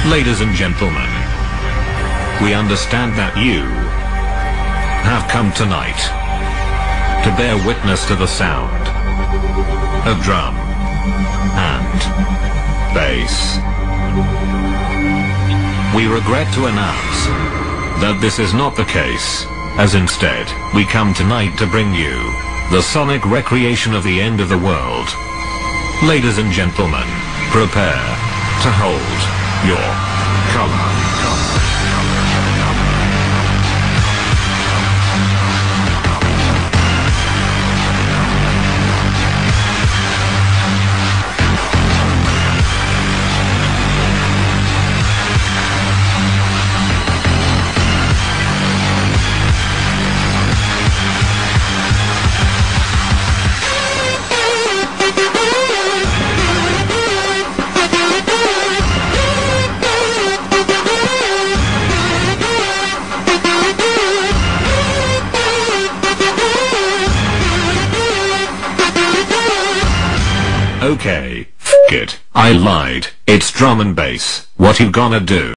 Ladies and gentlemen, we understand that you have come tonight to bear witness to the sound of drum and bass. We regret to announce that this is not the case, as instead, we come tonight to bring you the sonic recreation of the end of the world. Ladies and gentlemen, prepare to hold your color. Okay, f*** it, I lied, it's drum and bass, what you gonna do?